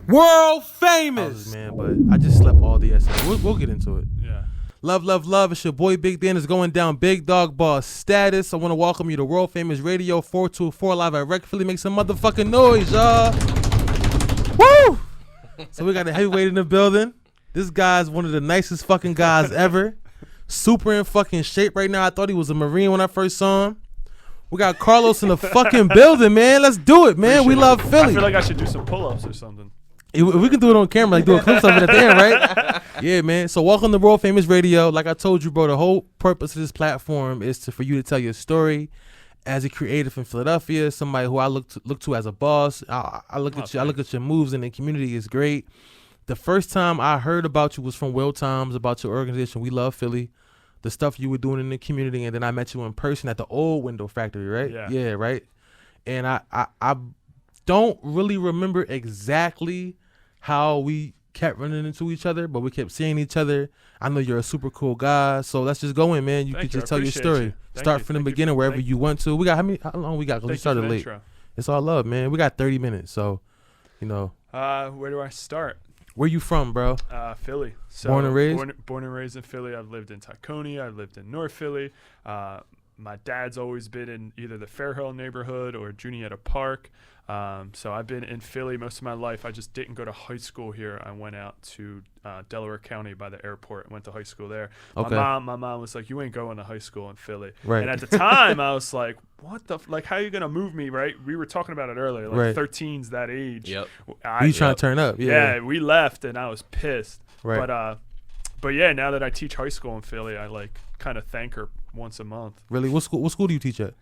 World famous, man. But I just slept all day yesterday. We'll get into it. Yeah. Love, love, love. It's your boy Big Dan. Is going down Big Dog Boss status. I want to welcome you to World Famous Radio 424 live at RileyofPhilly. Make some motherfucking noise, y'all. Woo! So we got a heavyweight in the building. This guy's one of the nicest fucking guys ever. Super in fucking shape right now. I thought he was a Marine when I first saw him. We got Carlos in the fucking building, man. Let's do it, man. We love Philly. I feel like I should do some pull-ups or something. We can do it on camera, like do a clip of it at the end, right? Yeah, man. So welcome to World Famous Radio. Like I told you, bro, the whole purpose of this platform is for you to tell your story as a creative in Philadelphia, somebody who I look to as a boss. I look at you. I look at your moves in the community. Is great. The first time I heard about you was from Will Times, about your organization, We Love Philly, the stuff you were doing in the community, and then I met you in person at the old window factory, right? Yeah, right. And I don't really remember exactly how we kept running into each other, but we kept seeing each other. I know you're a super cool guy, so let's just go in, man. You could just tell your story. Start from the beginning, wherever you want to. We got how long we got? Because we started late. It's all love, man. We got 30 minutes, so you know. Where do I start? Where you from, bro? Philly. So born and raised? Born and raised in Philly. I've lived in Tacony. I've lived in North Philly. My dad's always been in either the Fairhill neighborhood or Juniata Park. So I've been in Philly most of my life. I just didn't go to high school here. I went out to Delaware County by the airport and went to high school there. Okay. My mom was like, "You ain't going to high school in Philly." Right. And at the time, I was like, "What the like? How are you gonna move me?" Right? We were talking about it earlier. Like Right. 13's that age. Yep. You trying to turn up? Yeah. We left, and I was pissed. Right. But yeah, now that I teach high school in Philly, I like kind of thank her once a month. Really? What school do you teach at?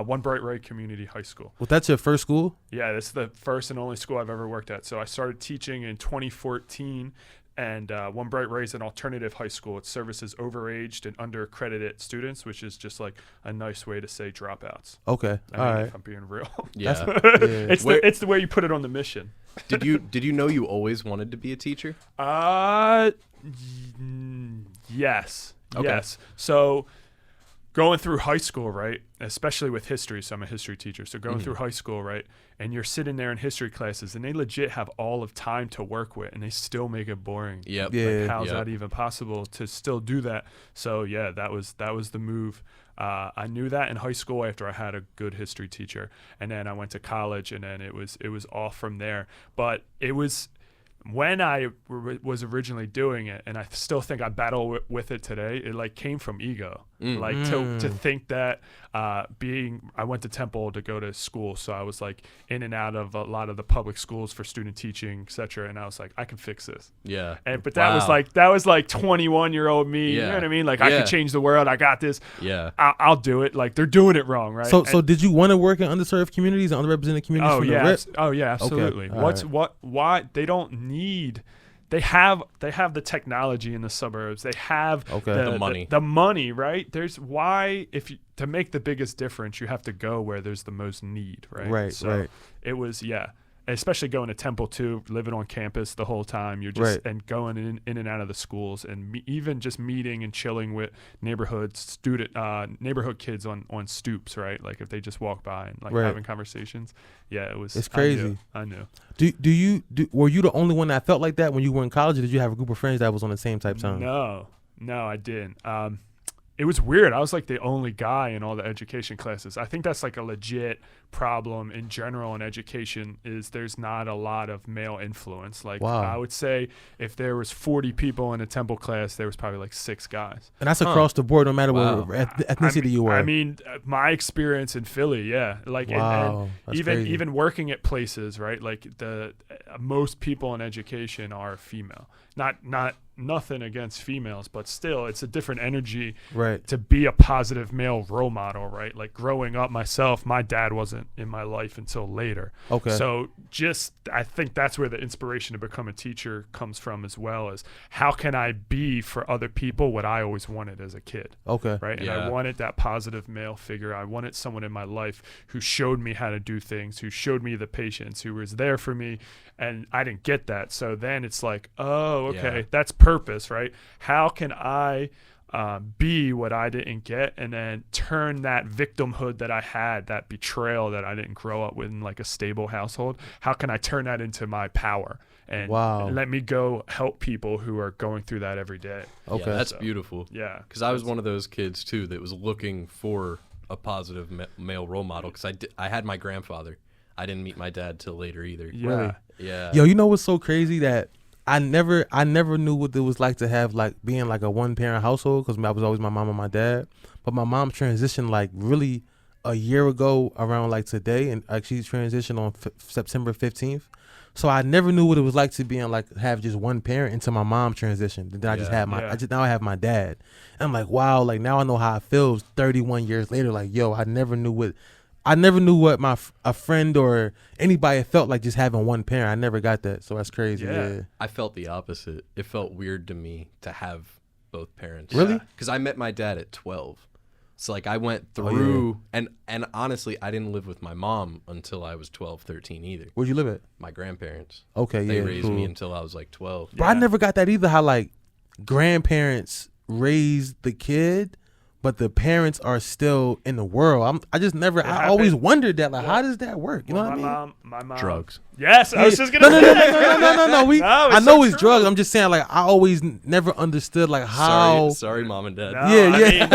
One Bright Ray Community High School. Was that your first school? Yeah, this is the first and only school I've ever worked at. So I started teaching in 2014, and One Bright Ray is an alternative high school. It services overaged and underaccredited students, which is just like a nice way to say dropouts. Okay, I mean, all right. if I'm being real. Yeah. It's the way you put it on the mission. Did you know you always wanted to be a teacher? Yes. Okay. Yes. So going through high school, right, especially with history, so I'm a history teacher, so going through high school, right, and you're sitting there in history classes, and they legit have all of time to work with, and they still make it boring. Yep. Yeah. Like, how's that even possible to still do that? So, yeah, that was the move. I knew that in high school after I had a good history teacher, and then I went to college, and then it was off from there. But it was when I was originally doing it, and I still think I battle with it today, it like came from ego. Like to think that I went to Temple to go to school, so I was like in and out of a lot of the public schools for student teaching, etc. And I was like, I can fix this. Yeah. But that was like 21-year-old me. Yeah. You know what I mean? Like I can change the world. I got this. Yeah. I'll do it. Like they're doing it wrong, right? So did you want to work in underserved communities and underrepresented communities? Oh from yeah. the rip? Oh yeah. Absolutely. Okay. Why they don't need. They have the technology in the suburbs. They have the money. The money, right? There's why to make the biggest difference, you have to go where there's the most need, right? Right. So right. it was especially going to Temple too, living on campus the whole time. You're just and going in and out of the schools, and even just meeting and chilling with neighborhood kids on stoops, right? Like if they just walk by and like having conversations. Yeah, it was. It's crazy. I knew. Were you the only one that felt like that when you were in college, or did you have a group of friends that was on the same type time? No, I didn't. It was weird. I was like the only guy in all the education classes. I think that's like a legit problem in general in education is there's not a lot of male influence. Like I would say if there was 40 people in a Temple class, there was probably like 6 guys. And that's across the board, no matter what ethnicity you were. I mean, my experience in Philly, yeah. Like and even working at places, right? Like the most people in education are female. Not nothing against females, but still it's a different energy to be a positive male role model, right? Like growing up myself, my dad wasn't in my life until later. Okay. So I think that's where the inspiration to become a teacher comes from, as well as how can I be for other people what I always wanted as a kid. Okay. Right. And I wanted that positive male figure. I wanted someone in my life who showed me how to do things, who showed me the patience, who was there for me. And I didn't get that. So then it's like, oh, okay, that's purpose, right? How can I be what I didn't get, and then turn that victimhood that I had, that betrayal that I didn't grow up with in like a stable household. How can I turn that into my power and let me go help people who are going through that every day? Okay, that's beautiful. Yeah, because I was one of those kids too that was looking for a positive male role model. Because I had my grandfather. I didn't meet my dad till later either. Yeah. Really? Yeah. Yo, you know what's so crazy? That I never knew what it was like to have like being like a one parent household, because I was always my mom and my dad. But my mom transitioned like really a year ago around like today, and like she transitioned on September 15th. So I never knew what it was like to be in like have just one parent until my mom transitioned. And then I just had now I have my dad. And I'm like, wow, like now I know how it feels 31 years later. Like, yo, I never knew what a friend or anybody felt like just having one parent. I never got that. So that's crazy. Yeah. I felt the opposite. It felt weird to me to have both parents. Really? Because I met my dad at 12. So like I went through and honestly, I didn't live with my mom until I was 12, 13 either. Where'd you live at? My grandparents. Okay, They raised me until I was like 12. But I never got that either, how like grandparents raise the kid, but the parents are still in the world. I always wondered that, like, how does that work? You know what I mean? My mom. Drugs. Yes, I was just gonna say. No. I know it's true. drugs. I'm just saying, like, I always never understood, like, how. Sorry, mom and dad. No, I mean,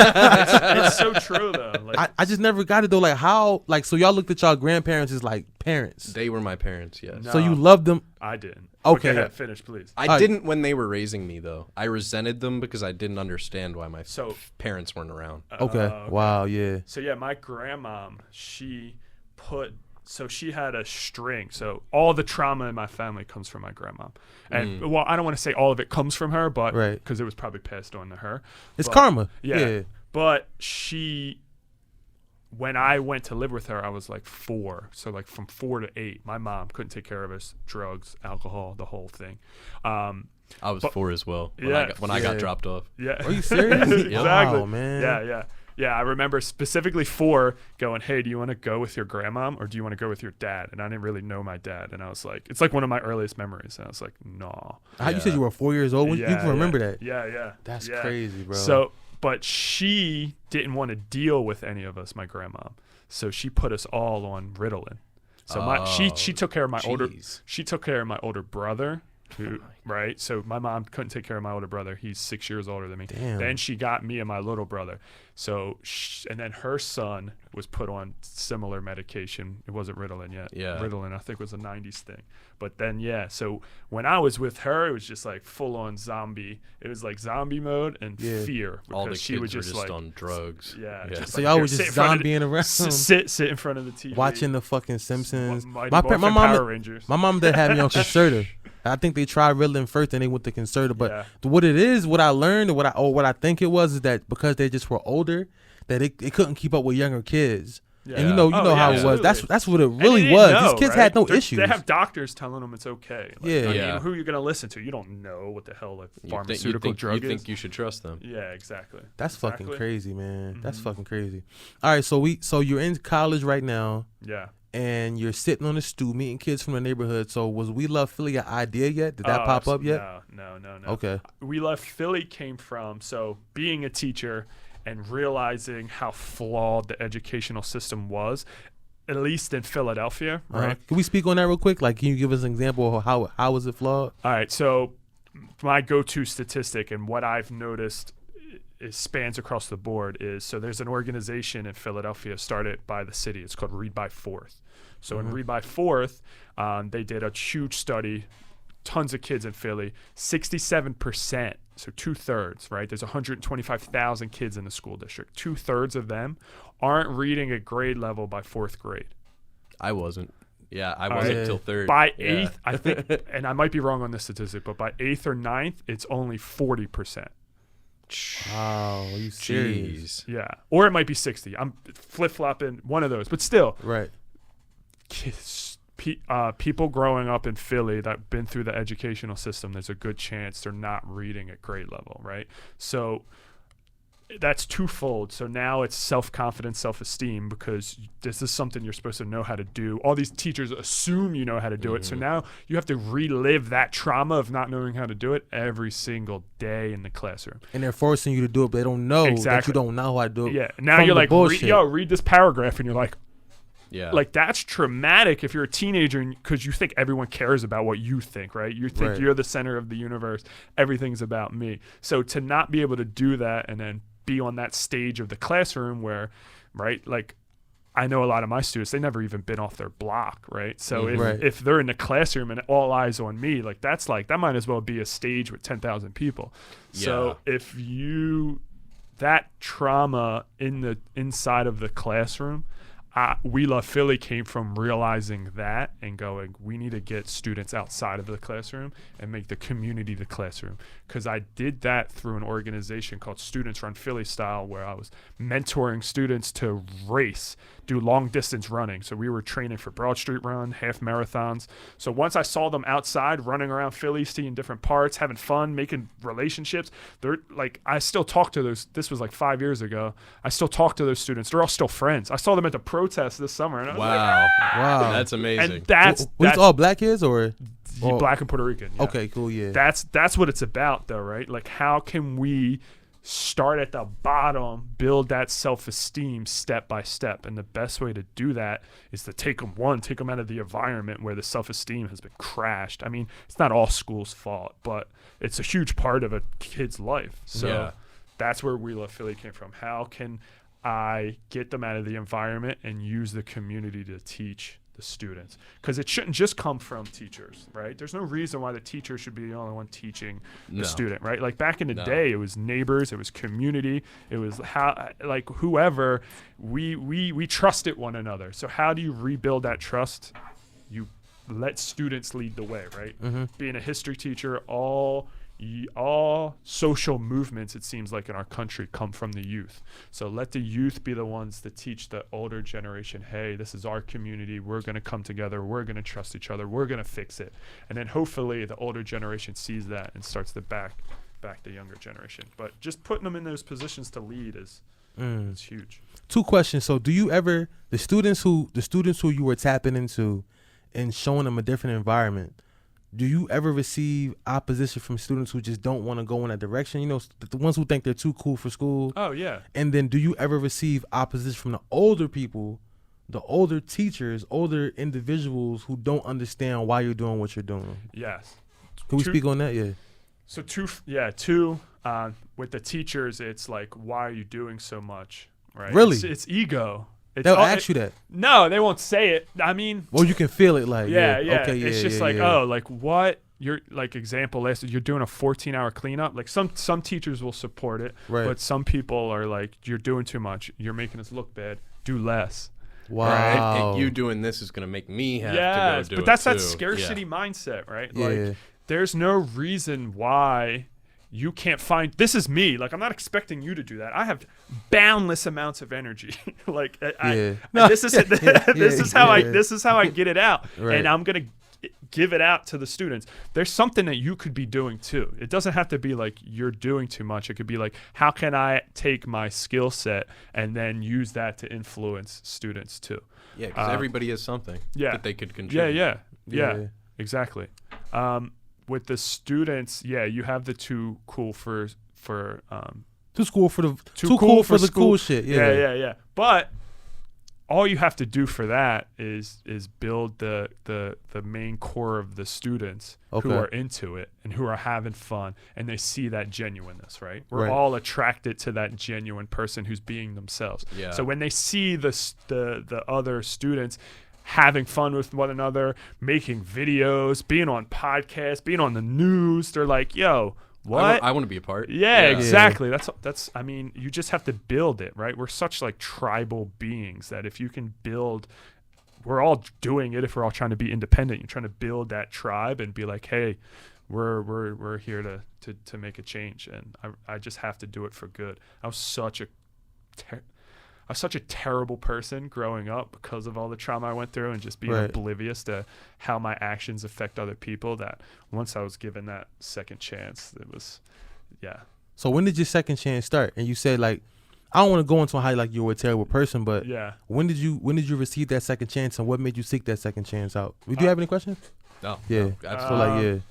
it's so true though. Like, I just never got it though. Like, how? Like, so y'all looked at y'all grandparents as like parents. They were my parents. Yes. No. So you loved them. I didn't. Okay. Go ahead, finish, please. I didn't when they were raising me though. I resented them because I didn't understand why my parents weren't around. Okay. Wow. Yeah. So yeah, my grandmom, she had a string. So all the trauma in my family comes from my grandmom. And well, I don't want to say all of it comes from her, but because it was probably passed on to her. It's karma. Yeah. But when I went to live with her, I was like 4. So like from 4 to 8, my mom couldn't take care of us. Drugs, alcohol, the whole thing. I was 4 as well when I got dropped off. Yeah. Are you serious? Exactly. Wow, man. Yeah, I remember specifically 4 going, hey, do you want to go with your grandmom or do you want to go with your dad? And I didn't really know my dad. And I was like, it's like one of my earliest memories. And I was like, no. You said you were 4 years old? You can remember that? Yeah. That's crazy, bro. So, but she didn't want to deal with any of us, my grandmom. So she put us all on Ritalin. So she took care of my older brother. Right, so my mom couldn't take care of my older brother. He's 6 years older than me. Damn. Then she got me and my little brother. So and then her son was put on similar medication. It wasn't Ritalin yet. Yeah, Ritalin I think was a 90s thing. But then so when I was with her, it was just like full on zombie. It was like zombie mode and fear. All the she kids was just were just like, on drugs. Yeah. So y'all was just zombieing around. Sit in front of the TV. Watching the fucking Simpsons. My mom, Power Rangers. My mom did have me on Concerta. I think they tried Ritalin first, and they went to Concerta. But what it is, what I learned, or what I think it was, is that because they just were older, that it couldn't keep up with younger kids. Yeah. And you know how it was. That's what it really was. These kids had no issues. They have doctors telling them it's okay. Like, I mean, who are you gonna listen to? You don't know what the hell pharmaceutical drug is. You think you should trust them? Yeah, exactly. That's fucking crazy, man. That's fucking crazy. All right, so you're in college right now. Yeah. And you're sitting on a stool meeting kids from the neighborhood. So was We Love Philly an idea yet? Did that pop up yet? No. Okay. We Love Philly came from being a teacher and realizing how flawed the educational system was, at least in Philadelphia, right? Can we speak on that real quick? Like, can you give us an example of how was it flawed? All right. So my go-to statistic and what I've noticed it spans across the board is, so there's an organization in Philadelphia started by the city. It's called Read by Fourth. So in Read by Fourth, they did a huge study, tons of kids in Philly, 67%, so 2/3, right? There's 125,000 kids in the school district. 2/3 of them aren't reading at grade level by 4th grade. I wasn't. Yeah, I wasn't until 3rd. By 8th, I think, and I might be wrong on this statistic, but by 8th or 9th, it's only 40%. Wow, are you serious? Yeah, or it might be 60. I'm flip-flopping one of those, but still. Right. Kids, people growing up in Philly that have been through the educational system, there's a good chance they're not reading at grade level, right? So that's twofold. So now it's self-confidence, self-esteem, because this is something you're supposed to know how to do. All these teachers assume you know how to do it. So now you have to relive that trauma of not knowing how to do it every single day in the classroom. And they're forcing you to do it, but they don't know that you don't know how to do it. Yeah. Now you're like, read this paragraph, and you're like, like that's traumatic if you're a teenager, because you think everyone cares about what you think, right? You think you're the center of the universe. Everything's about me. So to not be able to do that and then be on that stage of the classroom where, right, like I know a lot of my students, they never even been off their block, right? So if they're in the classroom and all eyes on me, like that might as well be a stage with 10,000 people. Yeah. So if that trauma inside of the classroom, WeLovePhilly came from realizing that and going, we need to get students outside of the classroom and make the community the classroom. Because I did that through an organization called Students Run Philly Style, where I was mentoring students to do long distance running. So we were training for Broad Street Run, half marathons. So once I saw them outside running around Philly, seeing different parts, having fun, making relationships, they're like, I still talk to those. This was like 5 years ago. I still talk to those students. They're all still friends. I saw them at the protest this summer. And I was wow. That's amazing. And that's all black kids or black and Puerto Rican. Yeah. Okay, cool. Yeah. That's what it's about though, right? Like how can we start at the bottom, build that self-esteem step by step. And the best way to do that is to take them out of the environment where the self-esteem has been crashed. I mean, it's not all school's fault, but it's a huge part of a kid's life. So that's where WeLovePhilly came from. How can I get them out of the environment and use the community to teach the students? Because it shouldn't just come from teachers, right? There's no reason why the teacher should be the only one teaching the student, right? Like back in the day, it was neighbors, it was community, it was whoever. We trusted one another. So how do you rebuild that trust? You let students lead the way, right? Being a history teacher, all social movements, it seems like in our country, come from the youth. So let the youth be the ones that teach the older generation, hey, this is our community. We're going to come together. We're going to trust each other. We're going to fix it. And then hopefully the older generation sees that and starts to back the younger generation. But just putting them in those positions to lead is huge. 2 questions. So do you ever, the students who you were tapping into and showing them a different environment, do you ever receive opposition from students who just don't want to go in that direction? You know, the ones who think they're too cool for school. Oh, yeah. And then do you ever receive opposition from the older people, the older teachers, older individuals who don't understand why you're doing what you're doing? Yes. Can we speak on that? Yeah. So with the teachers, it's like, why are you doing so much? Right? Really? It's ego. They'll ask you that. No, they won't say it. I mean, well, you can feel it, like Okay, it's just oh, like what you're like. Example, you're doing a 14-hour cleanup. Like some teachers will support it, but some people are like, you're doing too much. You're making us look bad. Do less. Wow. Right? And you doing this is going to make me have to go do it. But that's that scarcity mindset, right? Like there's no reason why you can't find, this is me. Like, I'm not expecting you to do that. I have boundless amounts of energy. Like, this is how I get it out. Right. And I'm going to give it out to the students. There's something that you could be doing too. It doesn't have to be like you're doing too much. It could be like, how can I take my skill set and then use that to influence students too? Yeah, because everybody has something that they could contribute. Yeah, exactly. With the students, you have the too cool for too cool for the cool shit. Yeah. But all you have to do for that is build the main core of the students who are into it and who are having fun, and they see that genuineness, right? We're all attracted to that genuine person who's being themselves. Yeah. So when they see the other students having fun with one another, making videos, being on podcasts, being on the news, they're like, yo, what? I want to be a part. Yeah, exactly. That's I mean, you just have to build it, right? We're such like tribal beings that if you can build, we're all doing it if we're all trying to be independent. You're trying to build that tribe and be like, hey, we're here to make a change, and I just have to do it for good. I was such a terrible person growing up because of all the trauma I went through and just being oblivious to how my actions affect other people, that once I was given that second chance, it was, So when did your second chance start? And you said like, I don't want to go into how like you were a terrible person, but when did you receive that second chance, and what made you seek that second chance out? Do you have any questions? No. Yeah. No, absolutely.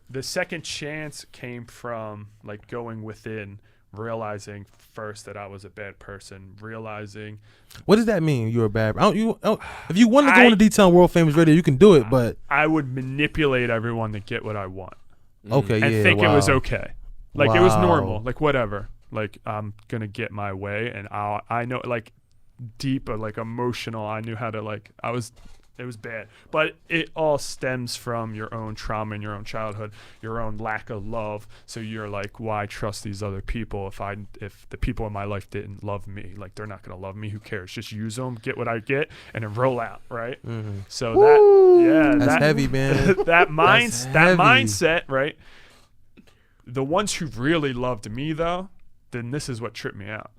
The second chance came from like going within, realizing first that I was a bad person, realizing. What does that mean? You're a bad. If you want to go into detail on World Famous Radio, you can do it. But I would manipulate everyone to get what I want. Okay, and think it was okay, like it was normal, like whatever. Like I'm gonna get my way, and I know like deep, like emotional. I knew how to like. It was bad, but it all stems from your own trauma in your own childhood, your own lack of love. So you're like, why trust these other people if the people in my life didn't love me? Like they're not gonna love me. Who cares? Just use them, get what I get, and then roll out, right? Mm-hmm. So that's heavy, man. that mindset, right? The ones who really loved me, though, then this is what tripped me out.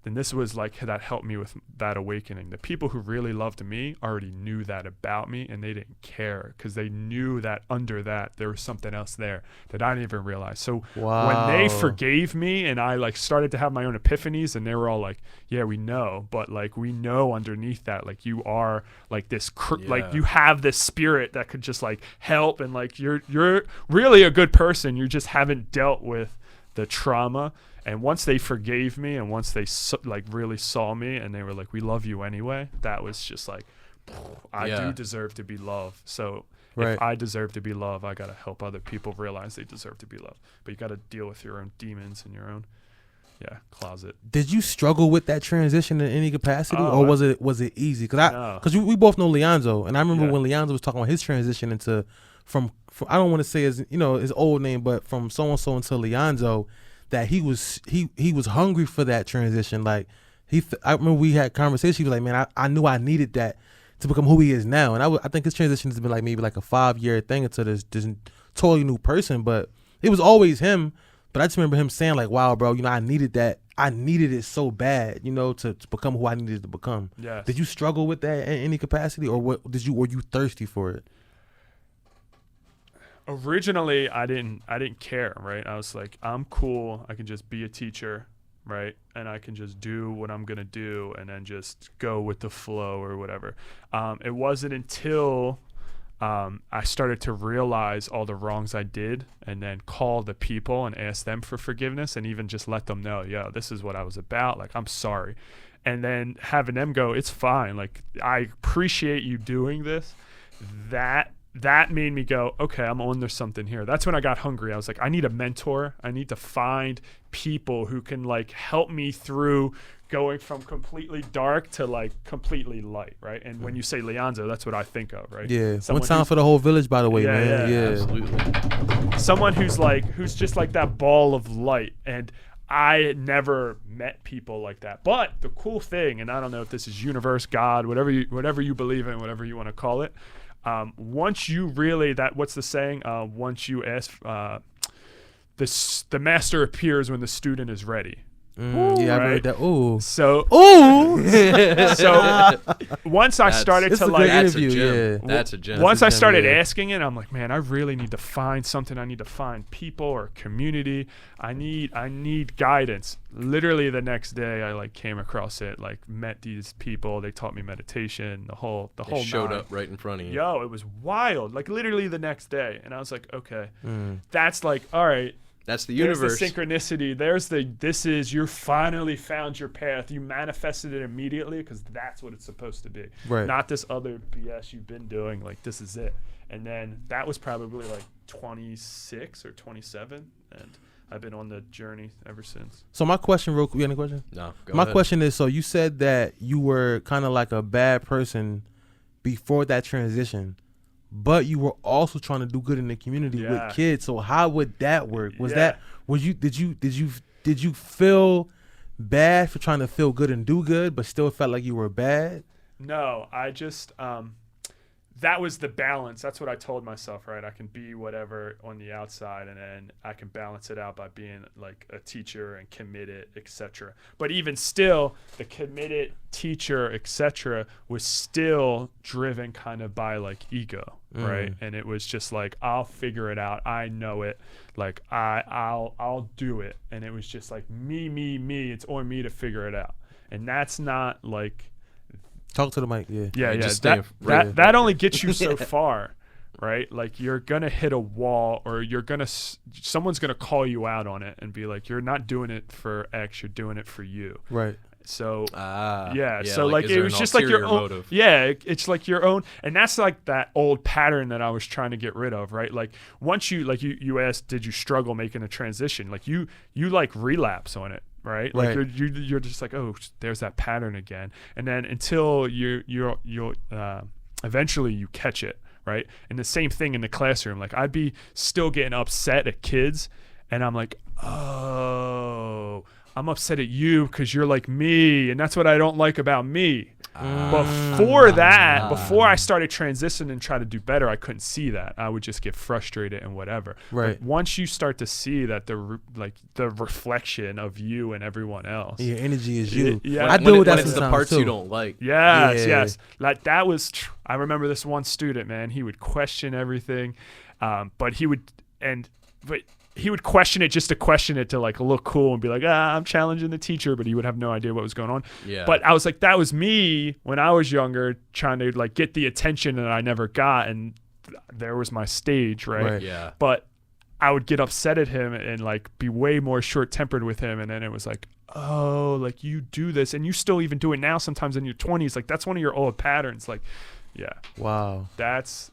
Then this was like that helped me with that awakening. The people who really loved me already knew that about me, and they didn't care because they knew that under that there was something else there that I didn't even realize. So when they forgave me and I like started to have my own epiphanies, and they were all like, yeah, we know, but like we know underneath that, like you are like this, like you have this spirit that could just like help, and like you're really a good person. You just haven't dealt with the trauma. And once they forgave me, and once they like really saw me, and they were like, "We love you anyway," that was just like, I do deserve to be loved. So if I deserve to be loved, I gotta help other people realize they deserve to be loved. But you gotta deal with your own demons in your own closet. Did you struggle with that transition in any capacity, or was it easy? Because we both know Leonzo, and I remember when Leonzo was talking about his transition into from I don't want to say his old name, but from so and so into Leonzo. That he was hungry for that transition. Like I remember we had conversations. He was like, "Man, I knew I needed that to become who he is now." And I think his transition has been like maybe like a 5-year thing into this totally new person. But it was always him. But I just remember him saying like, "Wow, bro, I needed that. I needed it so bad, to become who I needed to become." Yes. Did you struggle with that in any capacity, or were you thirsty for it? Originally, I didn't care, right? I was like, I'm cool. I can just be a teacher, right? And I can just do what I'm going to do and then just go with the flow or whatever. It wasn't until I started to realize all the wrongs I did and then call the people and ask them for forgiveness and even just let them know, yo, this is what I was about. Like, I'm sorry. And then having them go, it's fine. Like, I appreciate you doing this. That made me go, okay, I'm on to something here. That's when I got hungry. I was like, I need a mentor. I need to find people who can like help me through going from completely dark to like completely light, right? And when you say Leonzo, that's what I think of, right? Yeah. One time for the whole village, by the way, man. Yeah, absolutely. Someone who's just like that ball of light. And I never met people like that. But the cool thing, and I don't know if this is universe, God, whatever you believe in, whatever you want to call it. Once you really what's the saying? Once you ask, the master appears when the student is ready. I've heard that. Ooh. So once I started to like, that's a gem. That's a gem. Once I started asking it, I'm like, man, I really need to find something. I need to find people or community. I need guidance. Literally the next day, I like came across it. Like met these people. They taught me meditation. The whole showed nine. Up right in front of you. Yo, it was wild. Like literally the next day, and I was like, okay, that's like, all right. That's the universe. There's the synchronicity. You finally found your path. You manifested it immediately because that's what it's supposed to be. Right. Not this other BS you've been doing. Like, this is it. And then that was probably like 26 or 27. And I've been on the journey ever since. So my question, real quick, you got any question? No, My ahead. question is, so you said that you were kind of like a bad person before that transition. But you were also trying to do good in the community with kids. So how would that work? Did you feel bad for trying to feel good and do good, but still felt like you were bad? No, I just that was the balance. That's what I told myself, right? I can be whatever on the outside, and then I can balance it out by being like a teacher and committed, etc. But even still, the committed teacher, etc., was still driven kind of by like ego, right? And it was just like, I'll figure it out. I know it. Like I'll do it. And it was just like me. It's on me to figure it out. And that's not like. Talk to the mic, yeah. Just that only gets you so far, right? Like you're gonna hit a wall, or someone's gonna call you out on it and be like, "You're not doing it for X, you're doing it for you." Right. So so like it was just like your own motive? It's like your own, and that's like that old pattern that I was trying to get rid of, right? Like once you asked, did you struggle making a transition? Like you like relapse on it. Right, like you're just like, oh, there's that pattern again, and then until you'll eventually you catch it, right? And the same thing in the classroom. Like I'd be still getting upset at kids, and I'm like, oh, I'm upset at you because you're like me, and that's what I don't like about me. Before I started transitioning and try to do better, I couldn't see that. I would just get frustrated and whatever. Right. But once you start to see that the reflection of you and everyone else, your energy is you. I do that. When it's the parts you don't like. Yes. Like that was. I remember this one student, man. He would question everything, but he would question it just to question it, to like look cool and be like, I'm challenging the teacher, but he would have no idea what was going on. Yeah. But I was like, that was me when I was younger, trying to like get the attention that I never got, and there was my stage, right? Yeah. But I would get upset at him and like be way more short-tempered with him, and then it was like, oh, like you do this, and you still even do it now sometimes in your 20s. Like that's one of your old patterns. Like, yeah. Wow. That's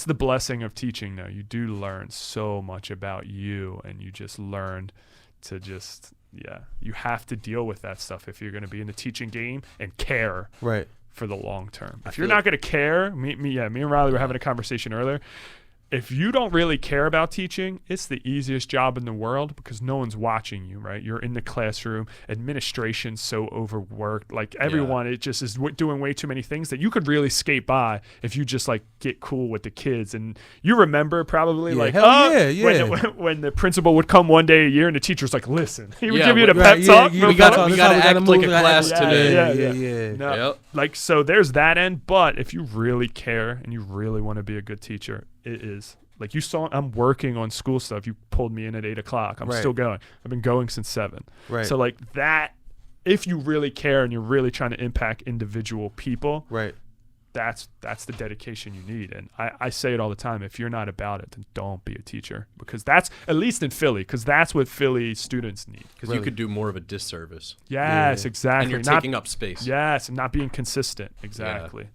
the blessing of teaching, though. You do learn so much about you, and you just learn to you have to deal with that stuff if you're going to be in the teaching game and care for the long term. If you're not going to care, me and Riley were having a conversation earlier. If you don't really care about teaching, it's the easiest job in the world because no one's watching you, right? You're in the classroom. Administration's so overworked. Like everyone, it just is doing way too many things that you could really skate by if you just like get cool with the kids. And you remember probably when the principal would come one day a year and the teacher's like, listen, he would give you the pep talk. We got to act like a class today. Yeah. Like, so there's that end. But if you really care and you really want to be a good teacher, it is. Like you saw, I'm working on school stuff. You pulled me in at 8:00. I'm still going. I've been going since 7. Right. So like that, if you really care and you're really trying to impact individual people, that's the dedication you need. And I say it all the time. If you're not about it, then don't be a teacher, because that's, at least in Philly, because that's what Philly students need. Because you could do more of a disservice. Yes, exactly. And you're taking up space. Yes, and not being consistent. Exactly.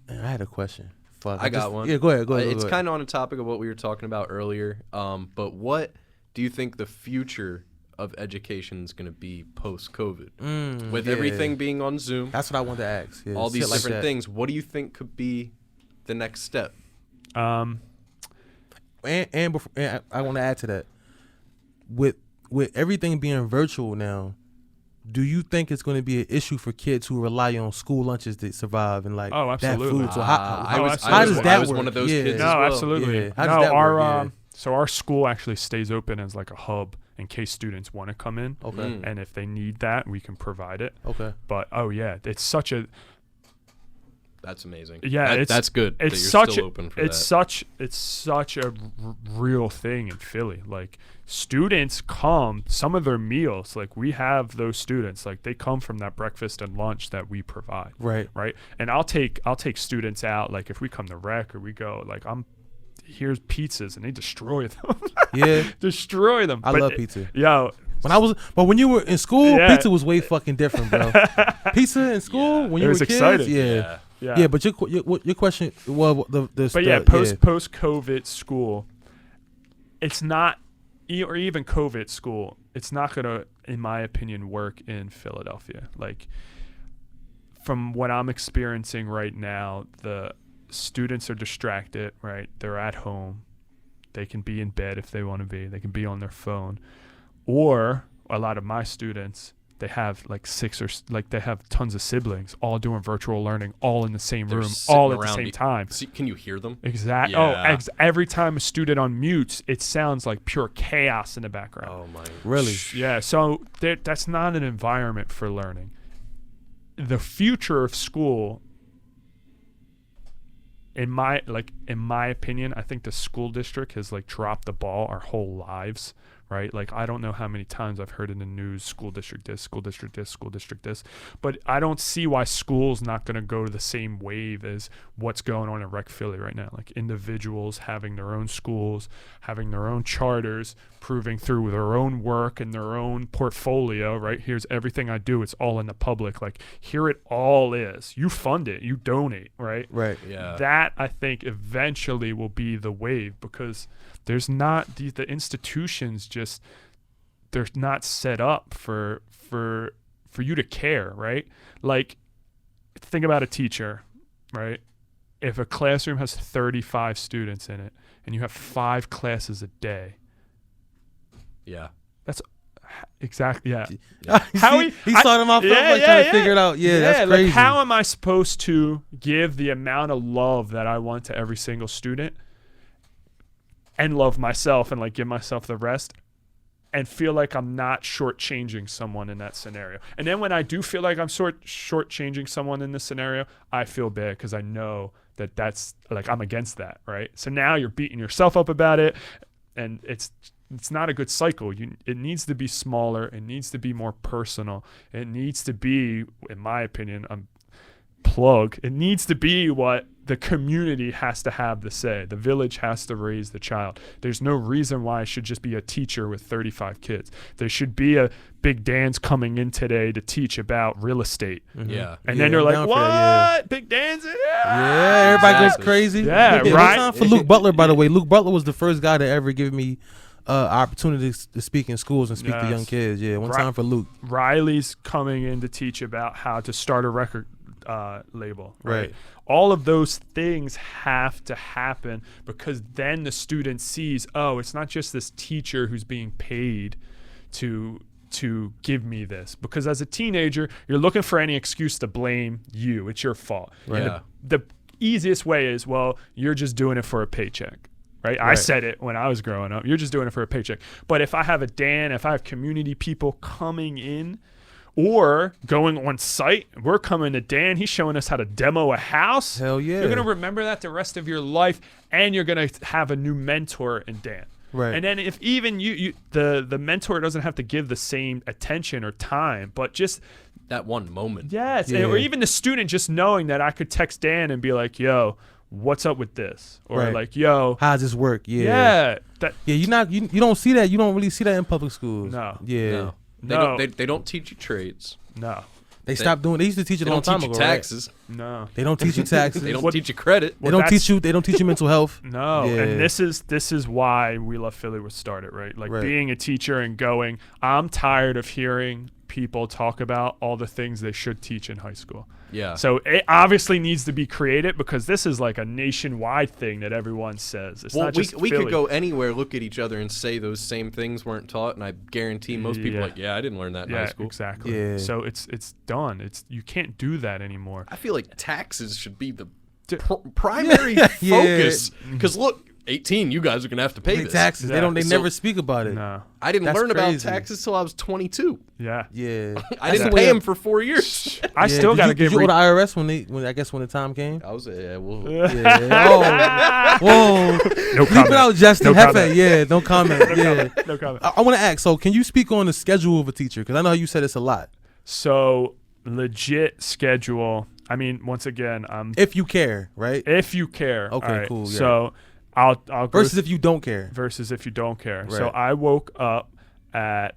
Man, I had a question. I got one. Yeah, go ahead. It's kind of on a topic of what we were talking about earlier. But what do you think the future of education is going to be post-COVID? With everything being on Zoom. That's what I wanted to ask. Yeah, all these different things. What do you think could be the next step? And I want to add to that. With everything being virtual now, do you think it's going to be an issue for kids who rely on school lunches to survive and like that food? So how does that work? I was one of those kids. No, as well. absolutely. Yeah. How does that work? So our school actually stays open as like a hub in case students want to come in. Okay. And if they need that, we can provide it. Okay. But it's such a. That's amazing. Yeah, that's good. It's still open for that. It's such a real thing in Philly. Like students come, some of their meals, like we have those students, like they come from that breakfast and lunch that we provide. Right. And I'll take students out, like if we come to rec or we go, like here's pizzas, and they destroy them. Destroy them. I love pizza. Yo. When you were in school, pizza was way fucking different, bro. Pizza in school when you were kids, exciting. Yeah, but your question, post-COVID school, it's not, or even COVID school, it's not gonna, in my opinion, work in Philadelphia. Like from what I'm experiencing right now, the students are distracted, right? They're at home, they can be in bed if they want to be, they can be on their phone, or a lot of my students, they have like they have tons of siblings all doing virtual learning, all in the same room, sitting all at the around same time. Can you hear them? Exactly. Yeah. Every time a student unmutes, it sounds like pure chaos in the background. Oh my. Really? Yeah. So that's not an environment for learning. The future of school, in my opinion, I think the school district has like dropped the ball our whole lives, right? Like, I don't know how many times I've heard in the news, school district this, school district this, school district this, but I don't see why school's not going to go to the same wave as what's going on in Rec Philly right now. Like, individuals having their own schools, having their own charters, proving through their own work and their own portfolio, right? Here's everything I do. It's all in the public. Like, here it all is. You fund it. You donate, right? Right. Yeah. That, I think, eventually will be the wave, because there's not the institutions, just they're not set up for you to care, right? Like, think about a teacher, right? If a classroom has 35 students in it and you have 5 classes a day, Yeah. that's exactly, yeah. He saw them off trying to figure it out. Yeah, that's crazy. Like, how am I supposed to give the amount of love that I want to every single student and love myself and like give myself the rest and feel like I'm not shortchanging someone in that scenario? And then when I do feel like I'm shortchanging someone in this scenario, I feel bad, because I know that's like, I'm against that, right? So now you're beating yourself up about it, and it's not a good cycle. It needs to be smaller. It needs to be more personal. It needs to be, in my opinion, it needs to be what the community has to have to say. The village has to raise the child. There's no reason why it should just be a teacher with 35 kids. There should be a Big Dan's coming in today to teach about real estate. Mm-hmm. Yeah. And then you're like, what? That, yeah. Big Dan's in? Yeah, everybody goes crazy. Yeah, right. One time for Luke Butler, by the way. Luke Butler was the first guy to ever give me opportunities to speak in schools and speak to young kids. Yeah, one time for Luke. Riley's coming in to teach about how to start a record label. Right. All of those things have to happen, because then the student sees, oh, it's not just this teacher who's being paid to give me this. Because as a teenager, you're looking for any excuse to blame you. It's your fault. Right. And the easiest way is, well, you're just doing it for a paycheck. Right? I said it when I was growing up. You're just doing it for a paycheck. But if I have if I have community people coming in or going on site, we're coming to Dan. He's showing us how to demo a house. Hell yeah. You're going to remember that the rest of your life, and you're going to have a new mentor in Dan. Right. And then if even the mentor doesn't have to give the same attention or time, but just that one moment. Yes. Yeah. Or even the student just knowing that I could text Dan and be like, yo, what's up with this? Or like, yo, how does this work? Yeah. Yeah. You don't see that. You don't really see that in public schools. No. Yeah. No. They don't teach you trades. No. They stopped doing. They used to teach it a long time ago. They don't teach you taxes. Right? No. They don't teach you taxes. They don't teach you credit. They don't teach you mental health. No. Yeah. And this is why We Love Philly was started, right? Like being a teacher and going, I'm tired of hearing people talk about all the things they should teach in high school. Yeah. So it obviously needs to be created, because this is like a nationwide thing that everyone says. It's not just we Philly. could go anywhere, look at each other, and say those same things weren't taught, and I guarantee most people are like, I didn't learn that in high school. Exactly. Yeah. So it's done. You can't do that anymore. I feel like taxes should be the primary focus, because look, 18, you guys are gonna have to pay this. Taxes. Yeah. They never speak about it. No. I didn't That's learn about crazy. taxes till I was 22. Yeah. Yeah. I didn't pay them for 4 years. I still got to Did get you owe the IRS when the time came? I was well. Yeah. Whoa. No Keep comment. it out, Justin. No comment. Yeah. Don't comment. Yeah. No comment. I want to ask. So, can you speak on the schedule of a teacher? Because I know you said it's a lot. So legit schedule. I mean, once again, If you care, right? if you care. Okay, all right, cool, yeah. So I'll go Versus if you don't care. versus if you don't care. Right. So I woke up at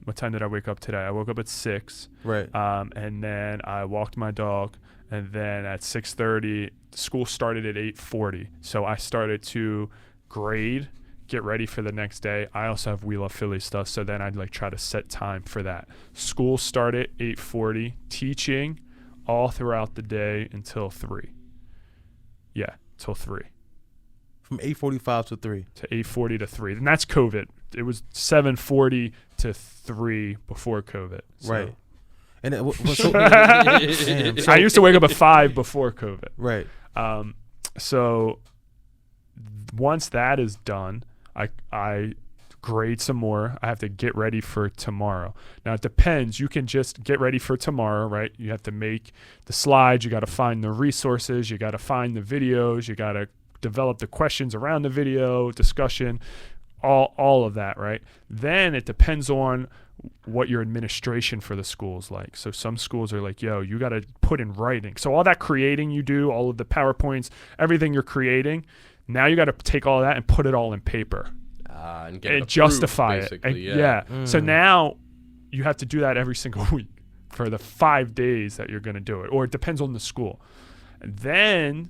what time did I wake up today? I woke up at 6. Right. And then I walked my dog, and then at 6:30 school started at 8:40. So I started to grade, get ready for the next day. I also have We Love Philly stuff, so then I'd like try to set time for that. School started 8:40, teaching all throughout the day until 3. Yeah, till 3. From 8:45 to 3. To 8:40 to 3. And that's COVID. It was 7:40 to 3 before COVID. So. Right. And damn, I used to wake up at 5 before COVID. Right. So once that is done, I grade some more. I have to get ready for tomorrow. Now it depends. You can just get ready for tomorrow, right? You have to make the slides. You got to find the resources. You got to find the videos. You got to develop the questions around the video, discussion, all of that, right? Then it depends on what your administration for the school is like. So some schools are like, yo, you got to put in writing. So all that creating you do, all of the PowerPoints, everything you're creating, now you got to take all that and put it all in paper. And get and it justify approved, it. basically, So now you have to do that every single week for the 5 days that you're going to do it, or it depends on the school. And then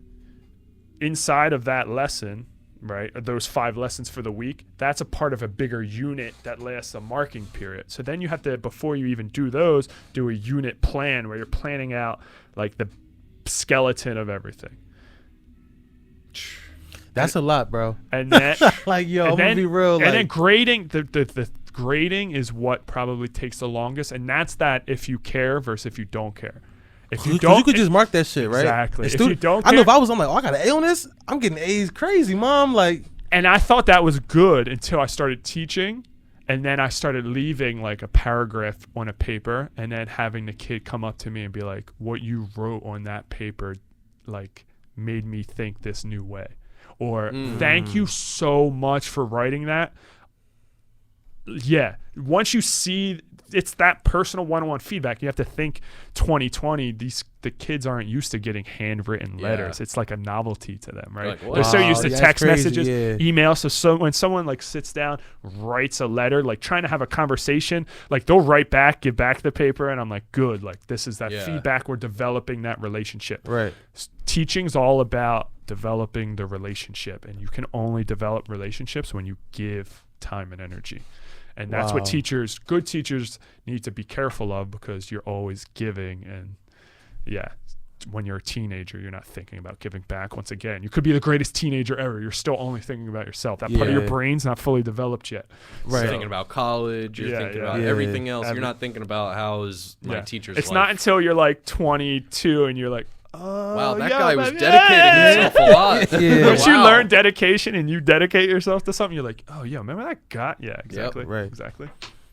inside of that lesson, right, those 5 lessons for the week, that's a part of a bigger unit that lasts a marking period. So then you have to, before you even do those, do a unit plan where you're planning out like the skeleton of everything. That's a lot, bro. And then like, yo, I'm gonna be real. And then grading, the grading is what probably takes the longest, and that's that if you care versus if you don't care. If you don't, you could just mark that shit, right? Exactly. If you don't I know care, if I was, I'm like, oh, I got an A on this. I'm getting A's crazy, mom. Like, and I thought that was good until I started teaching, and then I started leaving like a paragraph on a paper, and then having the kid come up to me and be like, "What you wrote on that paper, like, made me think this new way." Or thank you so much for writing that. Yeah. Once you see it's that personal one-on-one feedback, you have to think 2020, the kids aren't used to getting handwritten letters. It's like a novelty to them, right? Like, they're so used to text messages, email. So when someone like sits down, writes a letter, like trying to have a conversation, like they'll write back, give back the paper, and I'm like, good. Like this is that feedback. We're developing that relationship. Right. Teaching's all about developing the relationship, and you can only develop relationships when you give time and energy. And that's what good teachers need to be careful of, because you're always giving. And when you're a teenager, you're not thinking about giving back. Once again, you could be the greatest teenager ever. You're still only thinking about yourself. That part of your brain's not fully developed yet. Right. You're thinking about college. You're thinking about everything else. You're not thinking about how is my teacher's life. It's not until you're like 22 and you're like, wow, that guy was dedicating himself a lot. Once you learn dedication and you dedicate yourself to something, you're like, oh, yeah, remember that guy? Yeah, exactly. Yep. Right. Exactly.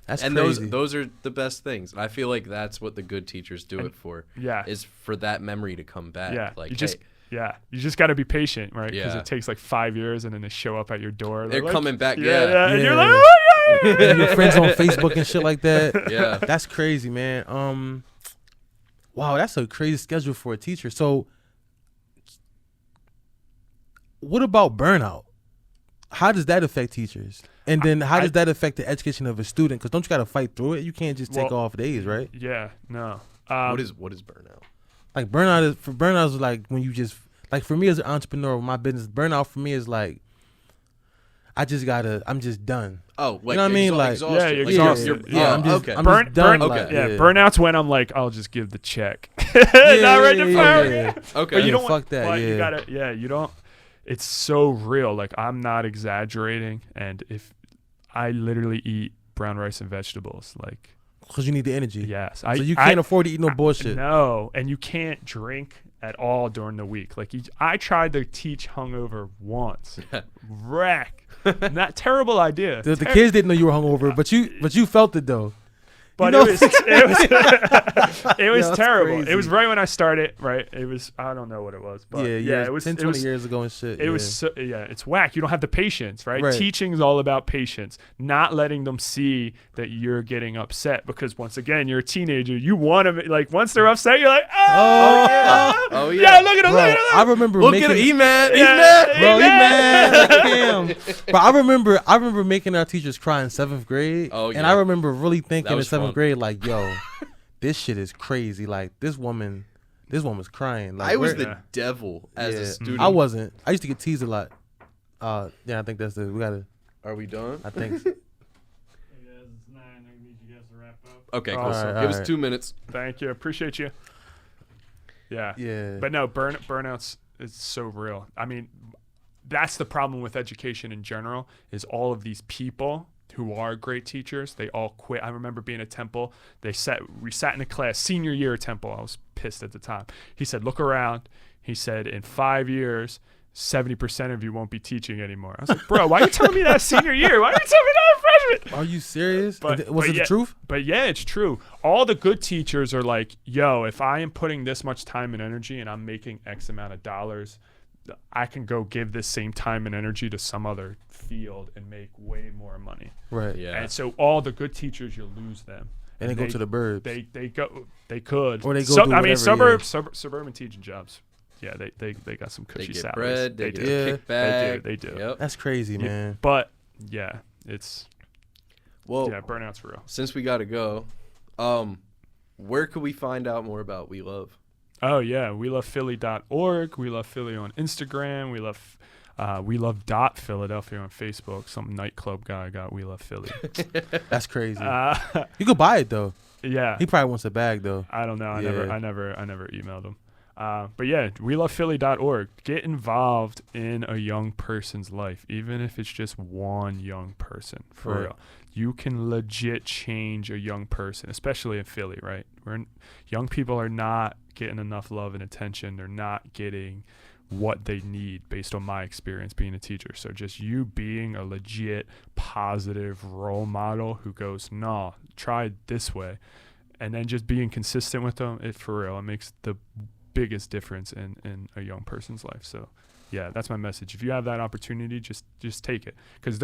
That's and crazy. those are the best things. And I feel like that's what the good teachers do it for. Yeah. Is for that memory to come back. Yeah. Like, you just got to be patient, right? Because it takes like 5 years, and then they show up at your door. They're like, coming back. And you're like, oh, yeah. And your friends on Facebook and shit like that. Yeah. That's crazy, man. Wow, that's a crazy schedule for a teacher. So what about burnout? How does that affect teachers? And then how does that affect the education of a student? Because don't you got to fight through it? You can't just take off days, right? Yeah, no. What is burnout? Like burnout is like when you just, like for me as an entrepreneur with my business, burnout for me is like, I'm just done. Oh, like, you know what I mean? Like, exhausted. you're exhausted. I'm just okay. I'm just done. Burnout's when I'm like, I'll just give the check. Not ready to fire. Okay. But you don't fuck that. You gotta, you don't. It's so real. Like, I'm not exaggerating. And if I literally eat brown rice and vegetables, like, because you need the energy. Yes. So you can't afford to eat no bullshit. No, and you can't drink at all during the week. Like, I tried to teach hungover once. Wreck. Not terrible idea. The kids didn't know you were hungover, but you felt it though. But it was terrible. Crazy. It was right when I started, right? It was, I don't know what it was. But it was 20 years ago and shit. It was, it's whack. You don't have the patience, right? Teaching is all about patience, not letting them see that you're getting upset, because once again, you're a teenager. You want to, like, once they're upset, you're like, oh yeah, look at him, look at him. I remember look at him, he's mad, he's mad. But I remember making our teachers cry in 7th grade. Oh, yeah. And I remember really thinking in 7th fun. grade, like, yo, this shit is crazy. Like, this woman was crying. Like, I was the devil as a student. I wasn't. I used to get teased a lot. I think that's we gotta. Are we done? I think. Okay, cool. Right, Give us 2 minutes. Thank you. Appreciate you. Yeah. Yeah. But no, burnouts is so real. I mean, that's the problem with education in general, is all of these people who are great teachers, they all quit. I remember being at Temple. We sat in a class, senior year at Temple. I was pissed at the time. He said, look around. He said, in 5 years, 70% of you won't be teaching anymore. I was like, bro, why are you telling me that senior year? Why are you telling me that freshman? Are you serious? Was it yeah, the truth? But yeah, it's true. All the good teachers are like, yo, if I am putting this much time and energy and I'm making X amount of dollars, I can go give this same time and energy to some other field and make way more money. Right. Yeah. And so all the good teachers, you lose them. And they go to the burbs. They could. Or they go do whatever, suburban teaching jobs. Yeah, they got some cushy they get salaries. Bread, they do. get kickback. They do. Yep. That's crazy, man. But yeah, it's burnout's real. Since we gotta go, where could we find out more about We Love? Oh yeah, WeLovePhilly.org. We Love Philly on Instagram. We love.Philadelphia on Facebook. Some nightclub guy got We Love Philly. That's crazy. You could buy it though. Yeah. He probably wants a bag though. I don't know. I never emailed him. But yeah, WeLovePhilly.org. Get involved in a young person's life, even if it's just one young person. For real, you can legit change a young person, especially in Philly. Right, young people are not getting enough love and attention. They're not getting what they need based on my experience being a teacher. So just you being a legit positive role model who goes, no, try it this way, and then just being consistent with them. For real, it makes the biggest difference in a young person's life. So yeah, that's my message. If you have that opportunity, just take it, because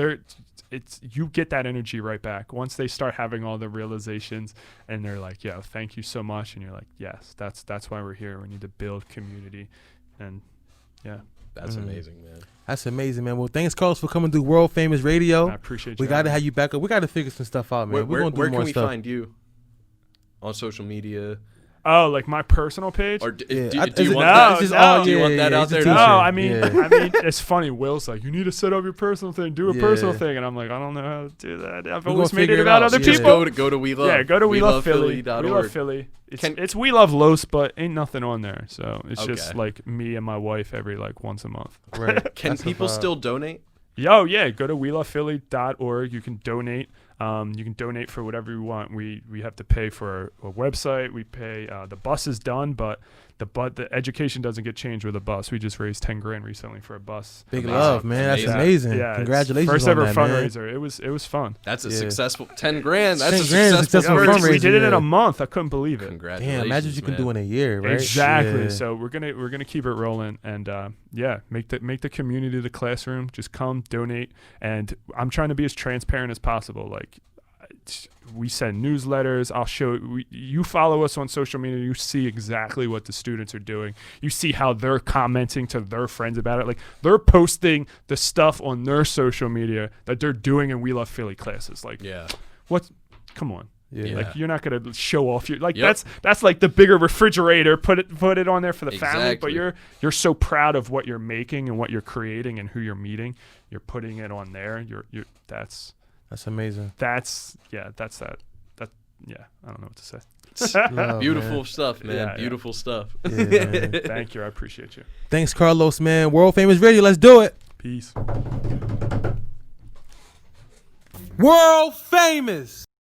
you get that energy right back once they start having all the realizations and they're like, yeah, thank you so much, and you're like, yes, that's why we're here. We need to build community. And yeah, that's amazing, man. That's amazing, man. Well, thanks, Carlos, for coming to World Famous Radio. I appreciate you. We got to have you back up. We got to figure some stuff out, man. Where can we find you on social media? Oh, like my personal page? Or do you want that? Do you want that out there? No, I mean, it's funny. Will's like, you need to set up your personal thing, do a personal thing, and I'm like, I don't know how to do that. I've always made it about other people. Go to We Love. Yeah, go to WeLovePhilly. We Love Philly. It's We Love Los, but ain't nothing on there. So it's just like me and my wife every like once a month. Right. Can people still donate? Oh yeah, go to WeLovePhilly.org. You can donate. You can donate for whatever you want. We have to pay for a website. We pay the bus is done, but the education doesn't get changed with a bus. We just raised $10,000 recently for a bus. Big love, man. That's amazing. Yeah, congratulations! First on ever that, fundraiser. Man. It was fun. That's a successful $10,000. That's $10,000 a successful fundraiser. We did it in a month. I couldn't believe it. Congratulations! Damn, imagine what you can do in a year, right? Exactly. Yeah. So we're gonna keep it rolling, and make the community the classroom. Just come donate, and I'm trying to be as transparent as possible. Like, we send newsletters. I'll show you follow us on social media. You see exactly what the students are doing. You see how they're commenting to their friends about it. Like, they're posting the stuff on their social media that they're doing in We Love Philly classes. Like, come on. Yeah. Like, you're not gonna show off your that's like the bigger refrigerator. Put it on there for the family. But you're so proud of what you're making and what you're creating and who you're meeting. You're putting it on there. That's amazing. I don't know what to say. Beautiful stuff, man. Beautiful stuff. Yeah, man. Thank you. I appreciate you. Thanks, Carlos, man. World Famous Radio. Let's do it. Peace. World Famous.